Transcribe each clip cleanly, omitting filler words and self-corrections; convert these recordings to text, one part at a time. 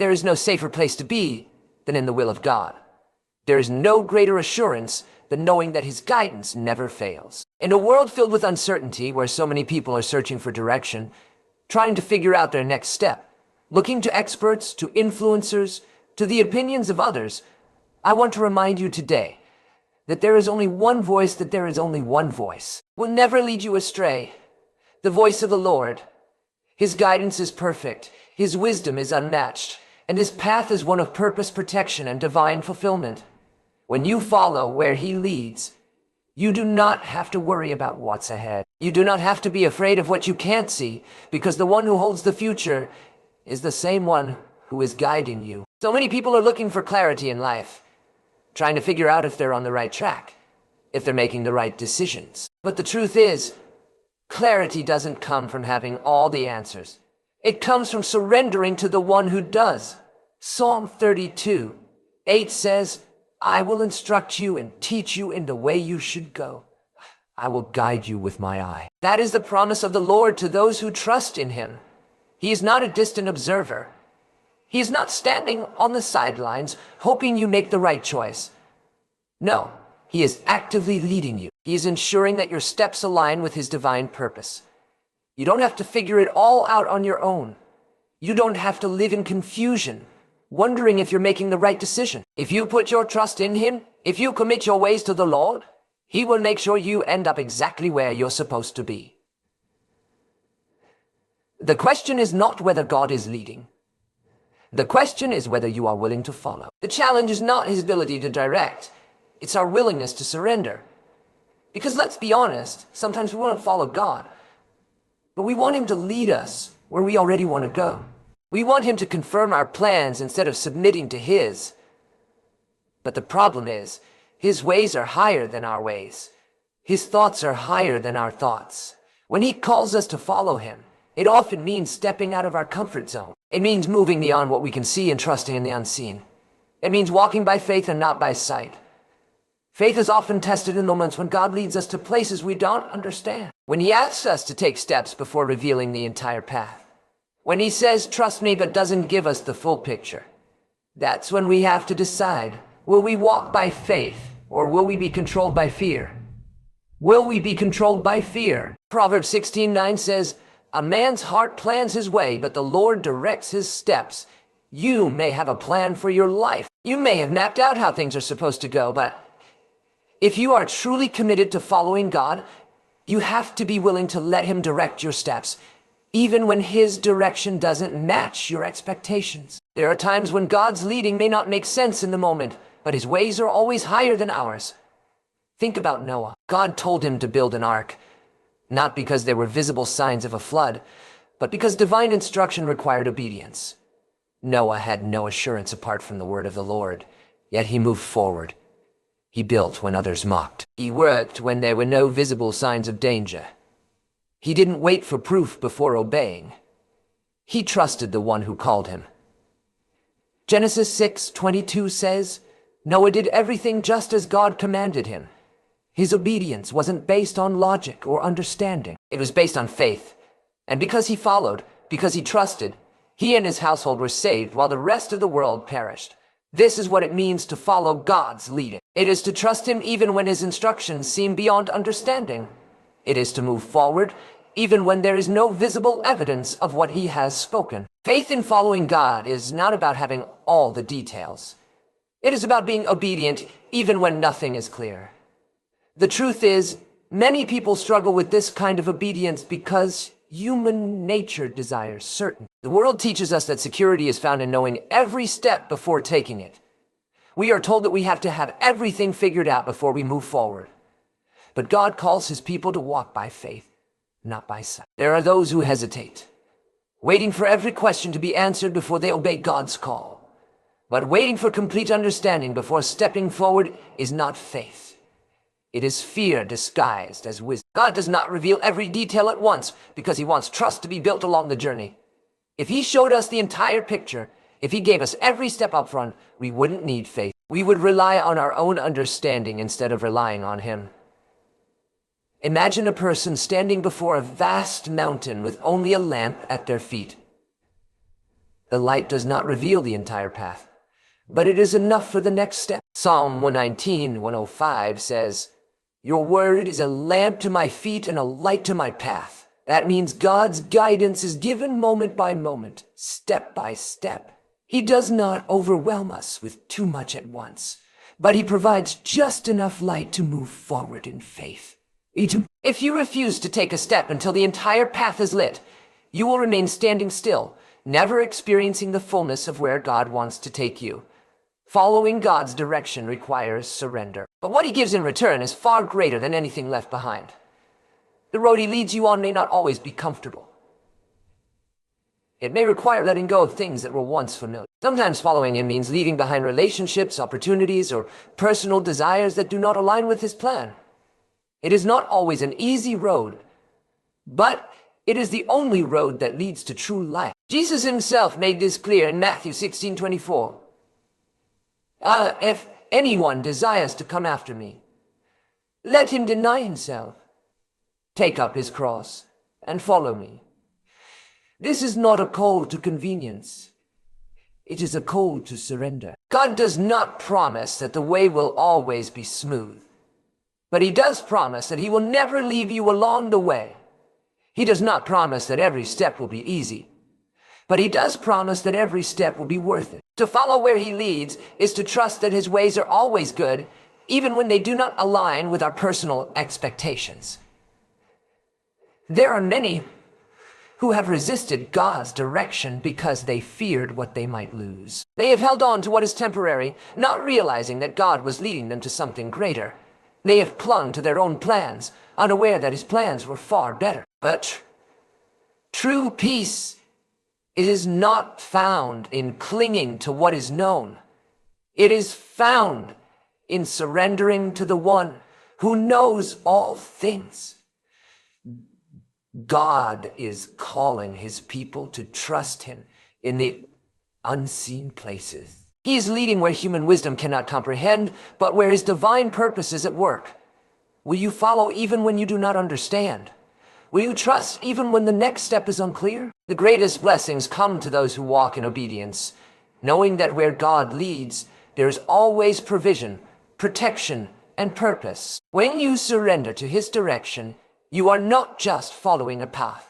There is no safer place to be than in the will of God. There is no greater assurance than knowing that His guidance never fails. In a world filled with uncertainty, where so many people are searching for direction, trying to figure out their next step, looking to experts, to influencers, to the opinions of others, I want to remind you today that there is only one voice, will never lead you astray. The voice of the Lord. His guidance is perfect, His wisdom is unmatched, and His path is one of purpose, protection, and divine fulfillment. When you follow where He leads, you do not have to worry about what's ahead. You do not have to be afraid of what you can't see, because the one who holds the future is the same one who is guiding you. So many people are looking for clarity in life, trying to figure out if they're on the right track, if they're making the right decisions. But the truth is, clarity doesn't come from having all the answers. It comes from surrendering to the one who does. Psalm 32:8 says, I will instruct you and teach you in the way you should go. I will guide you with my eye. That is the promise of the Lord to those who trust in Him. He is not a distant observer. He is not standing on the sidelines, hoping you make the right choice. No, He is actively leading you. He is ensuring that your steps align with His divine purpose. You don't have to figure it all out on your own. You don't have to live in confusion, wondering if you're making the right decision. If you put your trust in Him, if you commit your ways to the Lord, He will make sure you end up exactly where you're supposed to be. The question is not whether God is leading. The question is whether you are willing to follow. The challenge is not His ability to direct. It's our willingness to surrender. Because let's be honest, sometimes we want to follow God, but we want Him to lead us where we already want to go. We want Him to confirm our plans instead of submitting to His. But the problem is, His ways are higher than our ways. His thoughts are higher than our thoughts. When He calls us to follow Him, it often means stepping out of our comfort zone. It means moving beyond what we can see and trusting in the unseen. It means walking by faith and not by sight. Faith is often tested in moments when God leads us to places we don't understand. When He asks us to take steps before revealing the entire path. When He says, trust me, but doesn't give us the full picture. That's when we have to decide, will we walk by faith or will we be controlled by fear? Will we be controlled by fear? Proverbs 16:9 says, a man's heart plans his way, but the Lord directs his steps. You may have a plan for your life. You may have mapped out how things are supposed to go, but if you are truly committed to following God, you have to be willing to let Him direct your steps, even when His direction doesn't match your expectations. There are times when God's leading may not make sense in the moment, but His ways are always higher than ours. Think about Noah. God told him to build an ark, not because there were visible signs of a flood, but because divine instruction required obedience. Noah had no assurance apart from the word of the Lord, yet he moved forward. He built when others mocked. He worked when there were no visible signs of danger. He didn't wait for proof before obeying. He trusted the one who called him. Genesis 6:22 says, Noah did everything just as God commanded him. His obedience wasn't based on logic or understanding. It was based on faith. And because he followed, because he trusted, he and his household were saved while the rest of the world perished. This is what it means to follow God's leading. It is to trust Him even when His instructions seem beyond understanding. It is to move forward even when there is no visible evidence of what He has spoken. Faith in following God is not about having all the details. It is about being obedient even when nothing is clear. The truth is, many people struggle with this kind of obedience because human nature desires certainty. The world teaches us that security is found in knowing every step before taking it. We are told that we have to have everything figured out before we move forward. But God calls His people to walk by faith, not by sight. There are those who hesitate, waiting for every question to be answered before they obey God's call. But waiting for complete understanding before stepping forward is not faith. It is fear disguised as wisdom. God does not reveal every detail at once because He wants trust to be built along the journey. If He showed us the entire picture, if He gave us every step up front, we wouldn't need faith. We would rely on our own understanding instead of relying on Him. Imagine a person standing before a vast mountain with only a lamp at their feet. The light does not reveal the entire path, but it is enough for the next step. Psalm 119:105 says, "Your word is a lamp to my feet and a light to my path." That means God's guidance is given moment by moment, step by step. He does not overwhelm us with too much at once, but he provides just enough light to move forward in faith. If you refuse to take a step until the entire path is lit, you will remain standing still, never experiencing the fullness of where God wants to take you. Following God's direction requires surrender. But what he gives in return is far greater than anything left behind. The road he leads you on may not always be comfortable. It may require letting go of things that were once familiar. Sometimes following him means leaving behind relationships, opportunities, or personal desires that do not align with his plan. It is not always an easy road, but it is the only road that leads to true life. Jesus himself made this clear in Matthew 16:24. If anyone desires to come after me, let him deny himself, take up his cross, and follow me. This is not a call to convenience. It is a call to surrender. God does not promise that the way will always be smooth, but he does promise that he will never leave you along the way. He does not promise that every step will be easy, but he does promise that every step will be worth it. To follow where he leads is to trust that his ways are always good, even when they do not align with our personal expectations. There are many who have resisted God's direction because they feared what they might lose. They have held on to what is temporary, not realizing that God was leading them to something greater. They have clung to their own plans, unaware that his plans were far better. But true peace is not found in clinging to what is known. It is found in surrendering to the one who knows all things. God is calling his people to trust him in the unseen places. He is leading where human wisdom cannot comprehend, but where his divine purpose is at work. Will you follow even when you do not understand? Will you trust even when the next step is unclear? The greatest blessings come to those who walk in obedience, knowing that where God leads, there is always provision, protection, and purpose. When you surrender to his direction, you are not just following a path.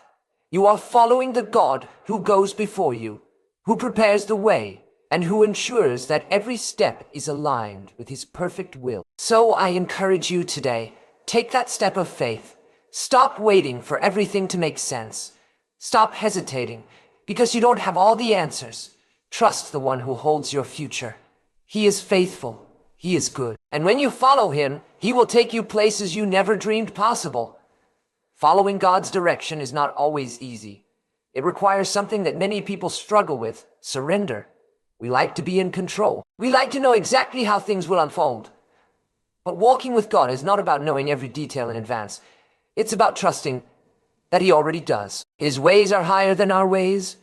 You are following the God who goes before you, who prepares the way, and who ensures that every step is aligned with his perfect will. So I encourage you today, take that step of faith. Stop waiting for everything to make sense. Stop hesitating because you don't have all the answers. Trust the one who holds your future. He is faithful. He is good. And when you follow him, he will take you places you never dreamed possible. Following God's direction is not always easy. It requires something that many people struggle with: surrender. We like to be in control. We like to know exactly how things will unfold. But walking with God is not about knowing every detail in advance. It's about trusting that he already does. His ways are higher than our ways.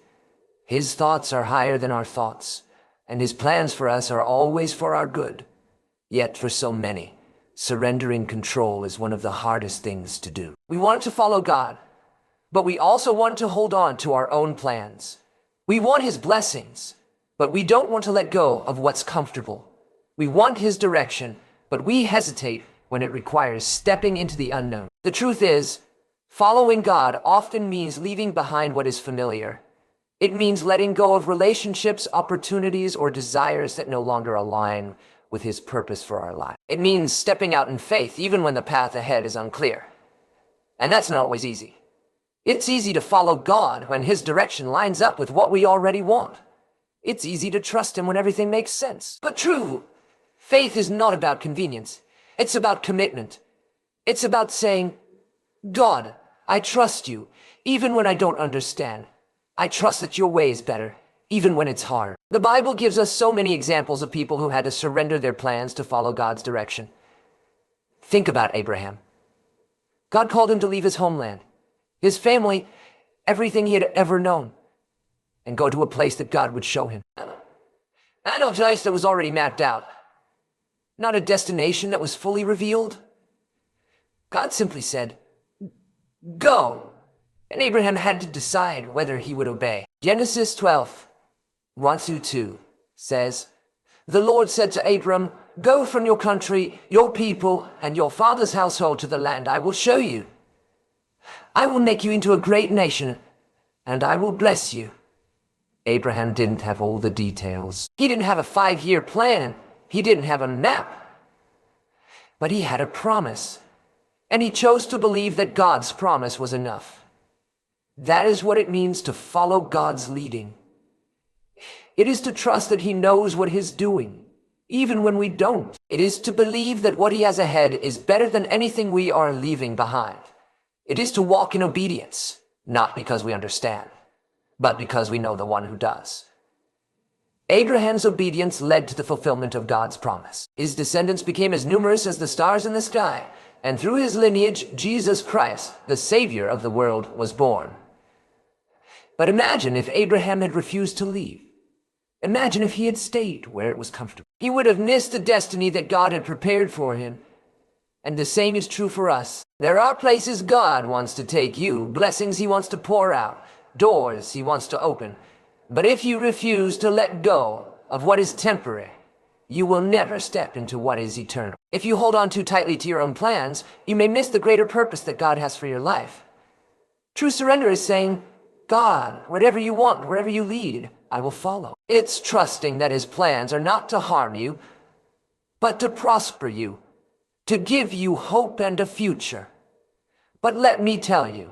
His thoughts are higher than our thoughts. And his plans for us are always for our good. Yet for so many, surrendering control is one of the hardest things to do. We want to follow God, but we also want to hold on to our own plans. We want his blessings, but we don't want to let go of what's comfortable. We want his direction, but we hesitate when it requires stepping into the unknown. The truth is, following God often means leaving behind what is familiar. It means letting go of relationships, opportunities, or desires that no longer align with his purpose for our life. It means stepping out in faith even when the path ahead is unclear. And that's not always easy. It's easy to follow God when his direction lines up with what we already want. It's easy to trust him when everything makes sense. But true faith is not about convenience. It's about commitment. It's about saying, God, I trust you, even when I don't understand. I trust that your way is better, even when it's hard. The Bible gives us so many examples of people who had to surrender their plans to follow God's direction. Think about Abraham. God called him to leave his homeland, his family, everything he had ever known, and go to a place that God would show him. Not a place that was already mapped out. Not a destination that was fully revealed. God simply said, go. And Abraham had to decide whether he would obey. Genesis 12, 1:2 says, "The Lord said to Abram, go from your country, your people, and your father's household to the land I will show you. I will make you into a great nation, and I will bless you." Abraham didn't have all the details. He didn't have a 5-year plan. He didn't have a map. But he had a promise, and he chose to believe that God's promise was enough. That is what it means to follow God's leading. It is to trust that he knows what he's doing, even when we don't. It is to believe that what he has ahead is better than anything we are leaving behind. It is to walk in obedience, not because we understand, but because we know the one who does. Abraham's obedience led to the fulfillment of God's promise. His descendants became as numerous as the stars in the sky, and through his lineage, Jesus Christ, the Savior of the world, was born. But imagine if Abraham had refused to leave. Imagine if he had stayed where it was comfortable. He would have missed the destiny that God had prepared for him. And the same is true for us. There are places God wants to take you, blessings he wants to pour out, doors he wants to open. But if you refuse to let go of what is temporary, you will never step into what is eternal. If you hold on too tightly to your own plans, you may miss the greater purpose that God has for your life. True surrender is saying, God, whatever you want, wherever you lead, I will follow. It's trusting that his plans are not to harm you, but to prosper you, to give you hope and a future. But let me tell you,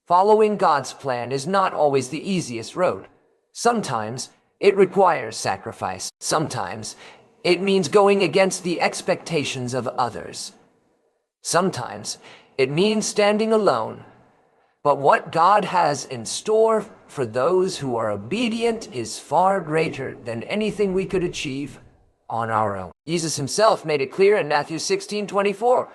following God's plan is not always the easiest road. Sometimes it requires sacrifice. Sometimes it means going against the expectations of others. Sometimes it means standing alone. But what God has in store for those who are obedient is far greater than anything we could achieve on our own. Jesus himself made it clear in Matthew 16:24.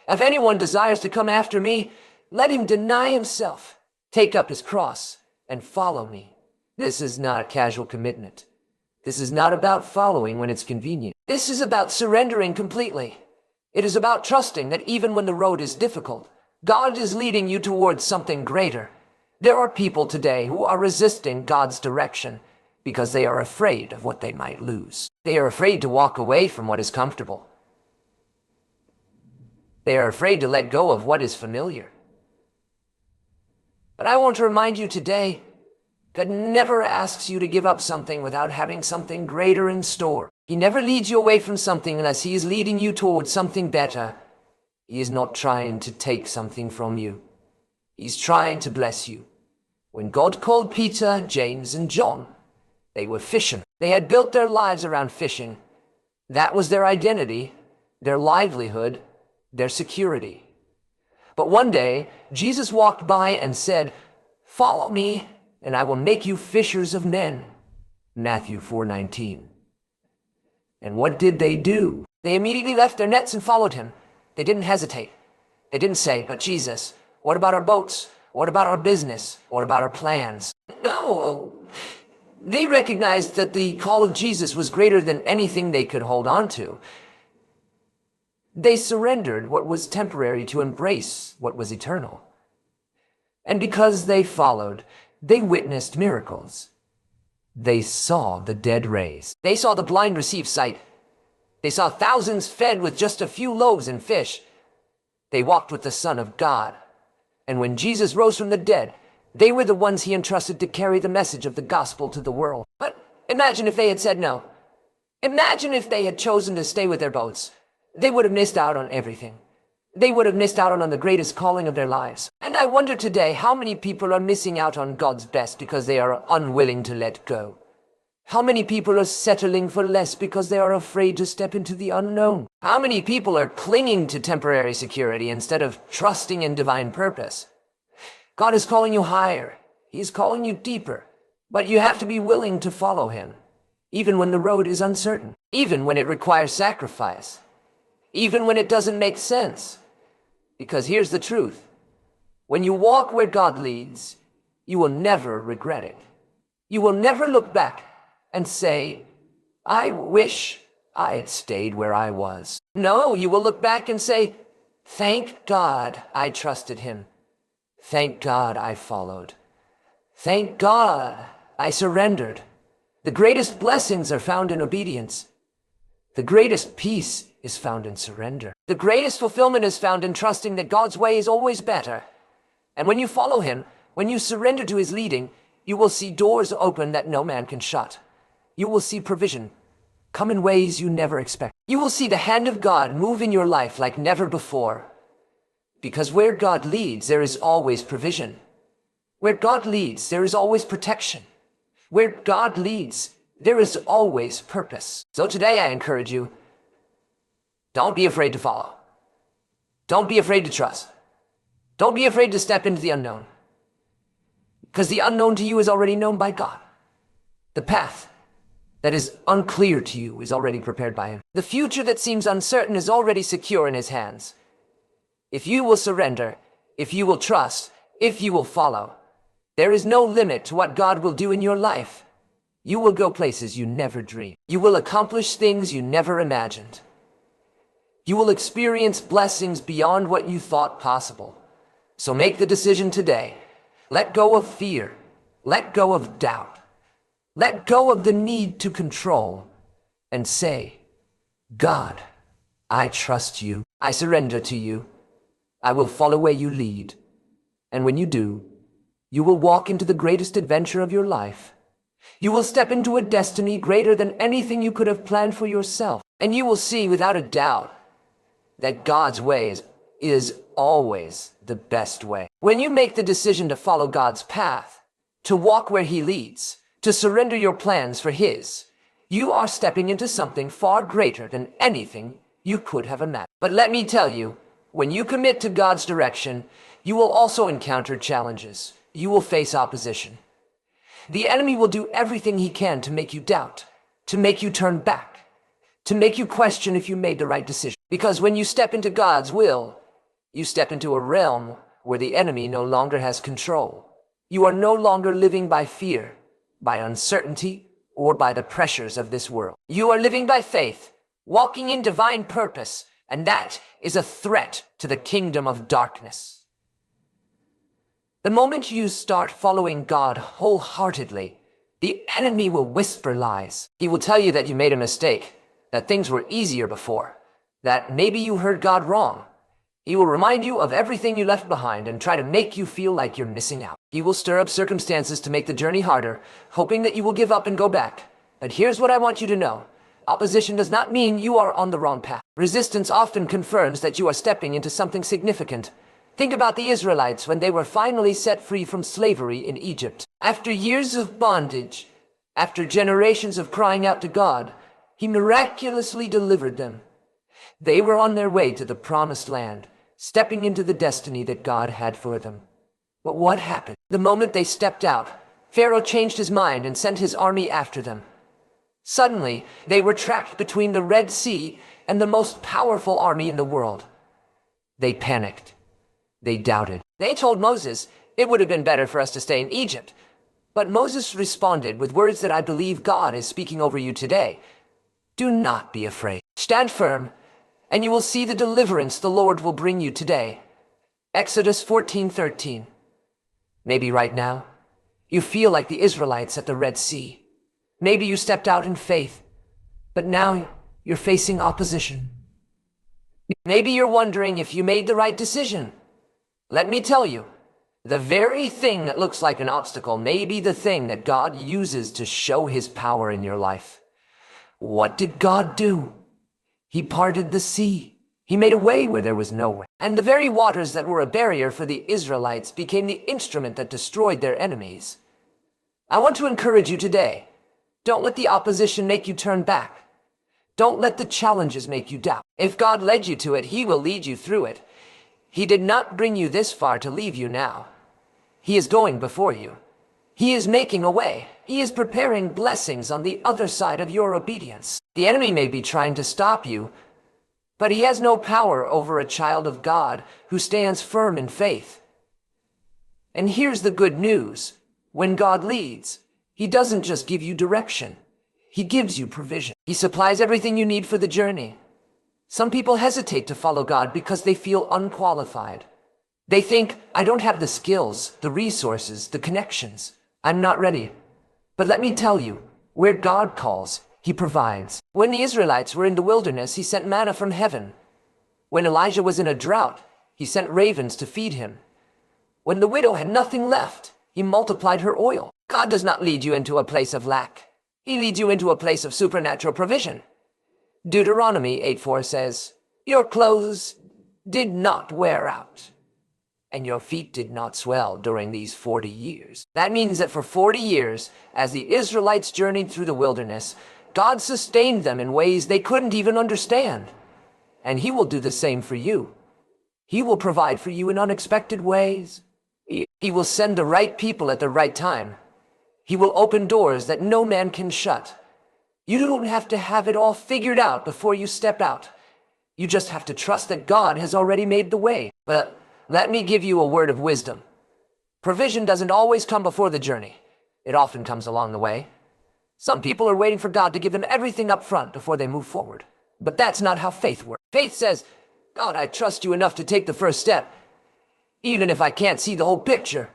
If anyone desires to come after me, let him deny himself, take up his cross, and follow me. This is not a casual commitment. This is not about following when it's convenient. This is about surrendering completely. It is about trusting that even when the road is difficult, God is leading you towards something greater. There are people today who are resisting God's direction because they are afraid of what they might lose. They are afraid to walk away from what is comfortable. They are afraid to let go of what is familiar. But I want to remind you today, God never asks you to give up something without having something greater in store. He never leads you away from something unless he is leading you towards something better. He is not trying to take something from you. He's trying to bless you. When God called Peter, James, and John, they were fishing. They had built their lives around fishing. That was their identity, their livelihood, their security. But one day, Jesus walked by and said, "Follow me, and I will make you fishers of men." Matthew 4:19. And what did they do? They immediately left their nets and followed him. They didn't hesitate. They didn't say, "But Jesus, what about our boats? What about our business? What about our plans?" No. They recognized that the call of Jesus was greater than anything they could hold on to. They surrendered what was temporary to embrace what was eternal. And because they followed, they witnessed miracles. They saw the dead raised. They saw the blind receive sight. They saw thousands fed with just a few loaves and fish. They walked with the Son of God. And when Jesus rose from the dead, they were the ones he entrusted to carry the message of the gospel to the world. But imagine if they had said no. Imagine if they had chosen to stay with their boats. They would have missed out on everything. They would have missed out on the greatest calling of their lives. And I wonder today how many people are missing out on God's best because they are unwilling to let go. How many people are settling for less because they are afraid to step into the unknown? How many people are clinging to temporary security instead of trusting in divine purpose? God is calling you higher. He is calling you deeper. But you have to be willing to follow him, even when the road is uncertain, even when it requires sacrifice, even when it doesn't make sense. Because here's the truth. When you walk where God leads, you will never regret it. You will never look back and say, "I wish I had stayed where I was." No, you will look back and say, "Thank God I trusted him. Thank God I followed. Thank God I surrendered. The greatest blessings are found in obedience. The greatest peace is found in surrender. The greatest fulfillment is found in trusting that God's way is always better. And when you follow him, when you surrender to his leading, you will see doors open that no man can shut. You will see provision come in ways you never expect. You will see the hand of God move in your life like never before. Because where God leads, there is always provision. Where God leads, there is always protection. Where God leads, there is always purpose. So today I encourage you, don't be afraid to follow. Don't be afraid to trust. Don't be afraid to step into the unknown. Because the unknown to you is already known by God. The path that is unclear to you is already prepared by him. The future that seems uncertain is already secure in his hands. If you will surrender, if you will trust, if you will follow, there is no limit to what God will do in your life. You will go places you never dreamed. You will accomplish things you never imagined. You will experience blessings beyond what you thought possible. So make the decision today. Let go of fear. Let go of doubt. Let go of the need to control and say, God, I trust you. I surrender to you. I will follow where you lead. And when you do, you will walk into the greatest adventure of your life. You will step into a destiny greater than anything you could have planned for yourself. And you will see without a doubt that God's way is always the best way. When you make the decision to follow God's path, to walk where he leads, to surrender your plans for his, you are stepping into something far greater than anything you could have imagined. But let me tell you, when you commit to God's direction, you will also encounter challenges. You will face opposition. The enemy will do everything he can to make you doubt, to make you turn back, to make you question if you made the right decision. Because when you step into God's will, you step into a realm where the enemy no longer has control. You are no longer living by fear, by uncertainty, or by the pressures of this world. You are living by faith, walking in divine purpose, and that is a threat to the kingdom of darkness. The moment you start following God wholeheartedly, the enemy will whisper lies. He will tell you that you made a mistake, that things were easier before, that maybe you heard God wrong. He will remind you of everything you left behind and try to make you feel like you're missing out. He will stir up circumstances to make the journey harder, hoping that you will give up and go back. But here's what I want you to know. Opposition does not mean you are on the wrong path. Resistance often confirms that you are stepping into something significant. Think about the Israelites when they were finally set free from slavery in Egypt. After years of bondage, after generations of crying out to God, he miraculously delivered them. They were on their way to the promised land, stepping into the destiny that God had for them. But what happened? The moment they stepped out, Pharaoh changed his mind and sent his army after them. Suddenly, they were trapped between the Red Sea and the most powerful army in the world. They panicked. They doubted. They told Moses, it would have been better for us to stay in Egypt. But Moses responded with words that I believe God is speaking over you today. Do not be afraid. Stand firm, and you will see the deliverance the Lord will bring you today. Exodus 14:13. Maybe right now, you feel like the Israelites at the Red Sea. Maybe you stepped out in faith, but now you're facing opposition. Maybe you're wondering if you made the right decision. Let me tell you, the very thing that looks like an obstacle may be the thing that God uses to show his power in your life. What did God do? He parted the sea. He made a way where there was no way. And the very waters that were a barrier for the Israelites became the instrument that destroyed their enemies. I want to encourage you today. Don't let the opposition make you turn back. Don't let the challenges make you doubt. If God led you to it, he will lead you through it. He did not bring you this far to leave you now. He is going before you. He is making a way. He is preparing blessings on the other side of your obedience. The enemy may be trying to stop you, but he has no power over a child of God who stands firm in faith. And here's the good news. When God leads, he doesn't just give you direction. He gives you provision. He supplies everything you need for the journey. Some people hesitate to follow God because they feel unqualified. They think, I don't have the skills, the resources, the connections. I'm not ready. But let me tell you, Where God calls, he provides. When the Israelites were in the wilderness, he sent manna from heaven. When Elijah was in a drought, he sent ravens to feed him. When the widow had nothing left, he multiplied her oil. God does not lead you into a place of lack. He leads you into a place of supernatural provision. Deuteronomy 8:4 says, "Your clothes did not wear out, and your feet did not swell during these 40 years. That means that for 40 years, as the Israelites journeyed through the wilderness, God sustained them in ways they couldn't even understand. And he will do the same for you. He will provide for you in unexpected ways. He will send the right people at the right time. He will open doors that no man can shut. You don't have to have it all figured out before you step out. You just have to trust that God has already made the way. But let me give you a word of wisdom. Provision doesn't always come before the journey. It often comes along the way. Some people are waiting for God to give them everything up front before they move forward. But that's not how faith works. Faith says, "God, I trust you enough to take the first step, even if I can't see the whole picture."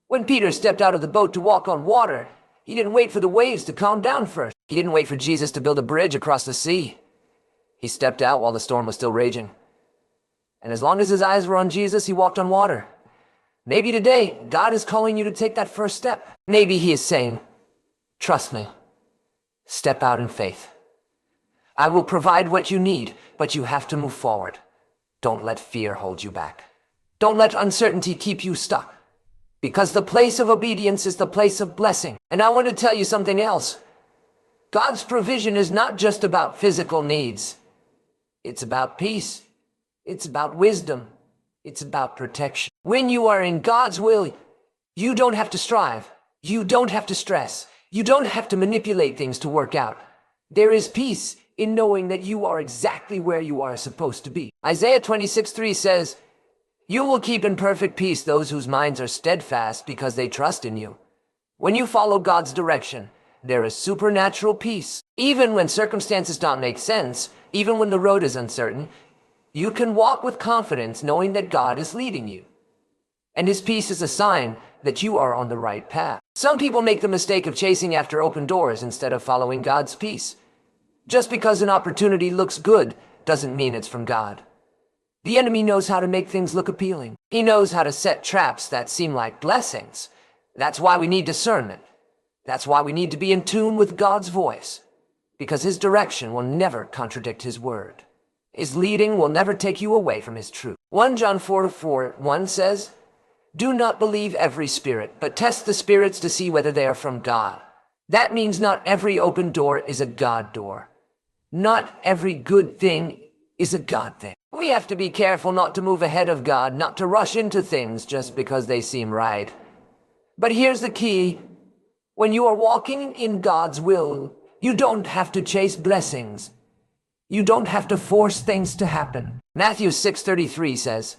When Peter stepped out of the boat to walk on water, he didn't wait for the waves to calm down first. He didn't wait for Jesus to build a bridge across the sea. He stepped out while the storm was still raging. And as long as his eyes were on Jesus, he walked on water. Maybe today, God is calling you to take that first step. Maybe he is saying, "Trust me. Step out in faith. I will provide what you need, but you have to move forward. Don't let fear hold you back. Don't let uncertainty keep you stuck. Because the place of obedience is the place of blessing." And I want to tell you something else. God's provision is not just about physical needs. It's about peace. It's about wisdom. It's about protection. When you are in God's will, you don't have to strive. You don't have to stress. You don't have to manipulate things to work out. There is peace in knowing that you are exactly where you are supposed to be. Isaiah 26:3 says, "You will keep in perfect peace those whose minds are steadfast because they trust in you." When you follow God's direction, there is supernatural peace. Even when circumstances don't make sense, even when the road is uncertain, you can walk with confidence knowing that God is leading you. And his peace is a sign that you are on the right path. Some people make the mistake of chasing after open doors instead of following God's peace. Just because an opportunity looks good doesn't mean it's from God. The enemy knows how to make things look appealing. He knows how to set traps that seem like blessings. That's why we need discernment. That's why we need to be in tune with God's voice, because his direction will never contradict his word. His leading will never take you away from his truth. 1 John 4:1 says, "Do not believe every spirit, but test the spirits to see whether they are from God." That means not every open door is a God door. Not every good thing is a God thing. We have to be careful not to move ahead of God, not to rush into things just because they seem right. But here's the key. When you are walking in God's will, you don't have to chase blessings. You don't have to force things to happen. Matthew 6:33 says,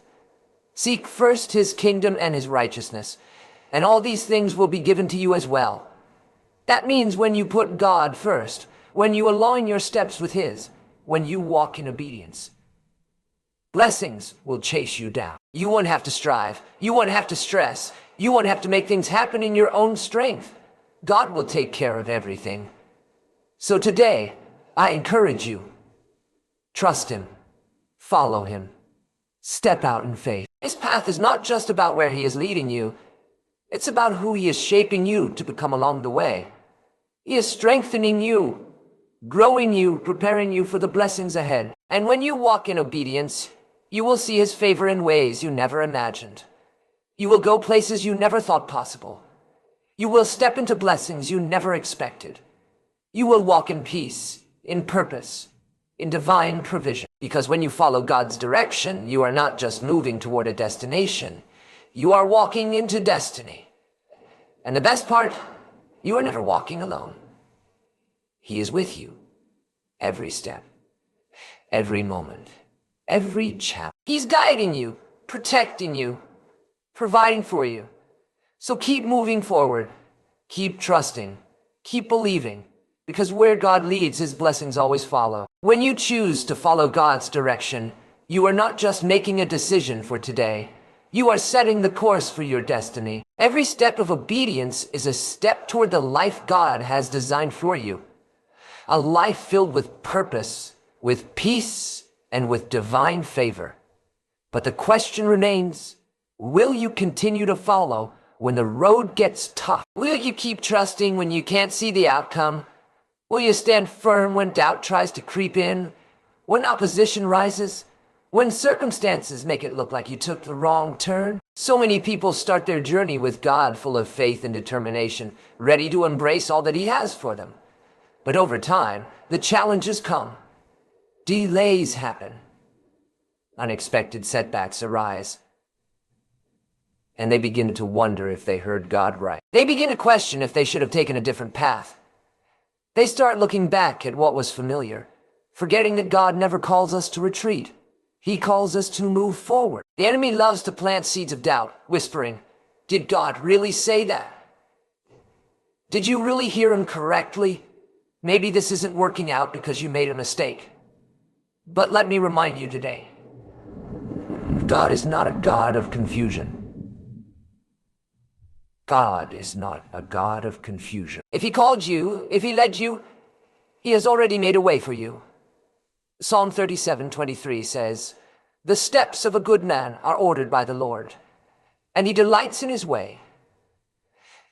"Seek first his kingdom and his righteousness, and all these things will be given to you as well." That means when you put God first, when you align your steps with his, when you walk in obedience, blessings will chase you down. You won't have to strive. You won't have to stress. You won't have to make things happen in your own strength. God will take care of everything. So today, I encourage you, trust him, follow him, step out in faith. His path is not just about where he is leading you. It's about who he is shaping you to become along the way. He is strengthening you, growing you, preparing you for the blessings ahead. And when you walk in obedience, you will see his favor in ways you never imagined. You will go places you never thought possible. You will step into blessings you never expected. You will walk in peace, in purpose, in divine provision. Because when you follow God's direction, you are not just moving toward a destination. You are walking into destiny. And the best part, you are never walking alone. He is with you every step, every moment, every chapter. He's guiding you, protecting you, providing for you. So keep moving forward, keep trusting, keep believing, because where God leads, his blessings always follow. When you choose to follow God's direction, you are not just making a decision for today, You are setting the course for your destiny. Every step of obedience is a step toward the life God has designed for you. A life filled with purpose, with peace, and with divine favor. But the question remains, will you continue to follow when the road gets tough? Will you keep trusting when you can't see the outcome? Will you stand firm when doubt tries to creep in? When opposition rises? When circumstances make it look like you took the wrong turn? So many people start their journey with God full of faith and determination, ready to embrace all that He has for them. But over time, the challenges come. Delays happen. Unexpected setbacks arise. And they begin to wonder if they heard God right. They begin to question if they should have taken a different path. They start looking back at what was familiar, forgetting that God never calls us to retreat. He calls us to move forward. The enemy loves to plant seeds of doubt, whispering, "Did God really say that? Did you really hear Him correctly? Maybe this isn't working out because you made a mistake." But let me remind you today, God is not a God of confusion. God is not a God of confusion. If He called you, if He led you, He has already made a way for you. Psalm 37:23 says, "The steps of a good man are ordered by the Lord, and He delights in His way."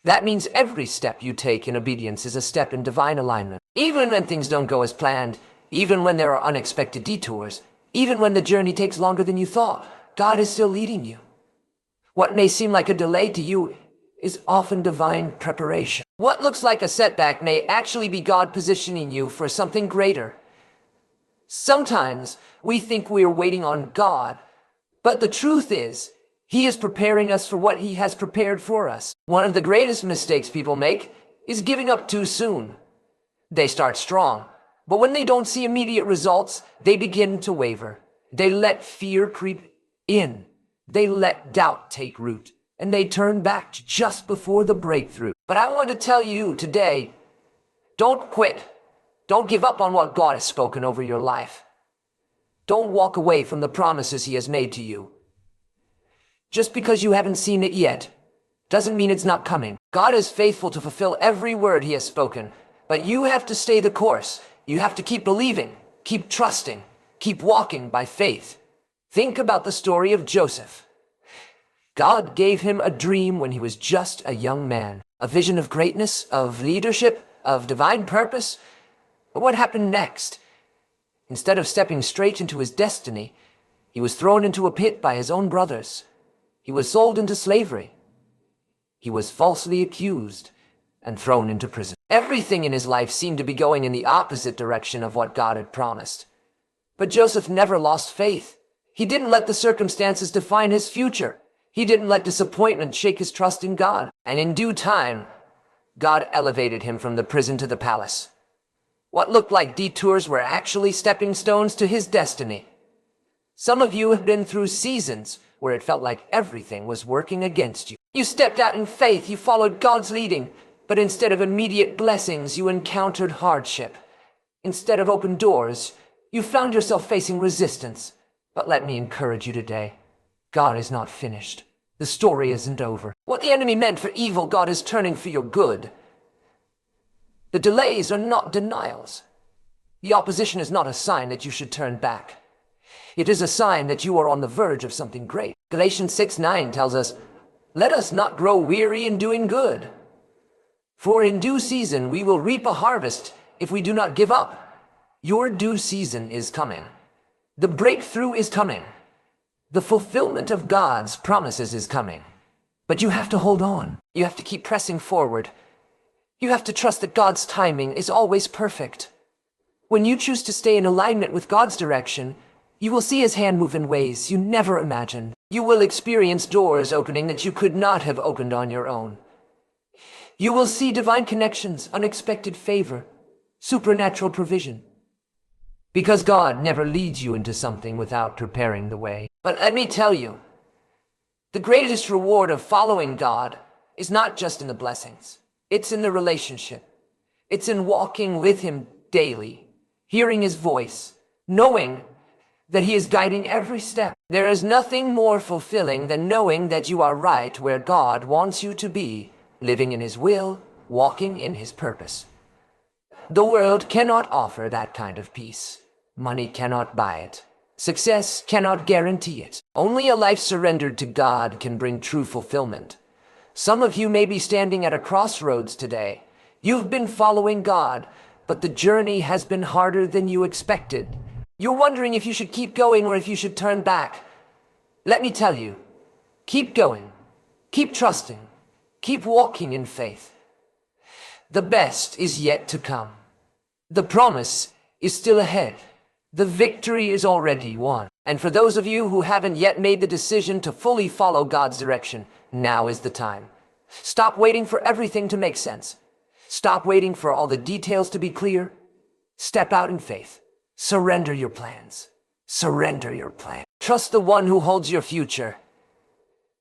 That means every step you take in obedience is a step in divine alignment. Even when things don't go as planned, even when there are unexpected detours, even when the journey takes longer than you thought, God is still leading you. What may seem like a delay to you is often divine preparation. What looks like a setback may actually be God positioning you for something greater. Sometimes we think we are waiting on God, but the truth is, He is preparing us for what He has prepared for us. One of the greatest mistakes people make is giving up too soon. They start strong, but when they don't see immediate results, they begin to waver. They let fear creep in. They let doubt take root, and they turn back just before the breakthrough. But I want to tell you today, don't quit. Don't give up on what God has spoken over your life. Don't walk away from the promises He has made to you. Just because you haven't seen it yet, doesn't mean it's not coming. God is faithful to fulfill every word He has spoken, but you have to stay the course. You have to keep believing, keep trusting, keep walking by faith. Think about the story of Joseph. God gave him a dream when he was just a young man, a vision of greatness, of leadership, of divine purpose. But what happened next? Instead of stepping straight into his destiny, he was thrown into a pit by his own brothers. He was sold into slavery. He was falsely accused and thrown into prison. Everything in his life seemed to be going in the opposite direction of what God had promised. But Joseph never lost faith. He didn't let the circumstances define his future. He didn't let disappointment shake his trust in God. And in due time, God elevated him from the prison to the palace. What looked like detours were actually stepping stones to his destiny. Some of you have been through seasons where it felt like everything was working against you. You stepped out in faith, you followed God's leading, but instead of immediate blessings, you encountered hardship. Instead of open doors, you found yourself facing resistance. But let me encourage you today. God is not finished. The story isn't over. What the enemy meant for evil, God is turning for your good. The delays are not denials. The opposition is not a sign that you should turn back. It is a sign that you are on the verge of something great. Galatians 6:9 tells us, "Let us not grow weary in doing good. For in due season we will reap a harvest if we do not give up." Your due season is coming. The breakthrough is coming. The fulfillment of God's promises is coming. But you have to hold on. You have to keep pressing forward. You have to trust that God's timing is always perfect. When you choose to stay in alignment with God's direction, you will see His hand move in ways you never imagined. You will experience doors opening that you could not have opened on your own. You will see divine connections, unexpected favor, supernatural provision. Because God never leads you into something without preparing the way. But let me tell you, the greatest reward of following God is not just in the blessings. It's in the relationship. It's in walking with Him daily, hearing His voice, knowing that He is guiding every step. There is nothing more fulfilling than knowing that you are right where God wants you to be, living in His will, walking in His purpose. The world cannot offer that kind of peace. Money cannot buy it. Success cannot guarantee it. Only a life surrendered to God can bring true fulfillment. Some of you may be standing at a crossroads today. You've been following God, but the journey has been harder than you expected. You're wondering if you should keep going or if you should turn back. Let me tell you, keep going, keep trusting, keep walking in faith. The best is yet to come. The promise is still ahead. The victory is already won. And for those of you who haven't yet made the decision to fully follow God's direction, now is the time. Stop waiting for everything to make sense. Stop waiting for all the details to be clear. Step out in faith. Surrender your plans. Surrender your plan. Trust the one who holds your future.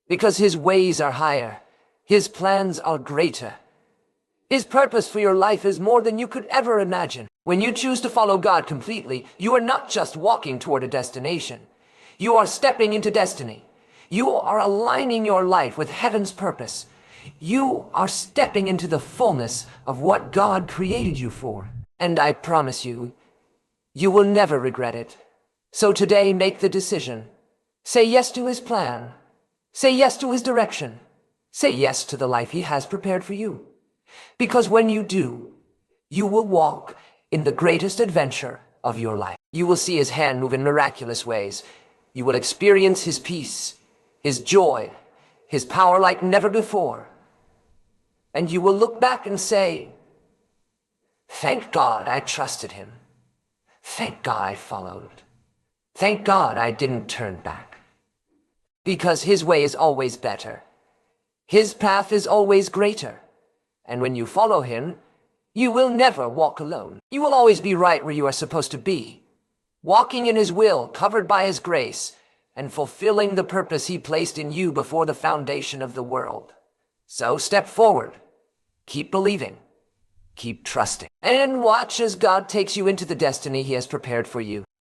Because His ways are higher. His plans are greater. His purpose for your life is more than you could ever imagine. When you choose to follow God completely, you are not just walking toward a destination. You are stepping into destiny. You are aligning your life with heaven's purpose. You are stepping into the fullness of what God created you for. And I promise you, you will never regret it. So today, make the decision. Say yes to His plan. Say yes to His direction. Say yes to the life He has prepared for you. Because when you do, you will walk in the greatest adventure of your life. You will see His hand move in miraculous ways. You will experience His peace, His joy, His power like never before. And you will look back and say, thank God I trusted Him. Thank God I followed. Thank God I didn't turn back. Because His way is always better. His path is always greater. And when you follow Him, you will never walk alone. You will always be right where you are supposed to be, walking in His will, covered by His grace, and fulfilling the purpose He placed in you before the foundation of the world. So step forward, keep believing, keep trusting, and watch as God takes you into the destiny He has prepared for you.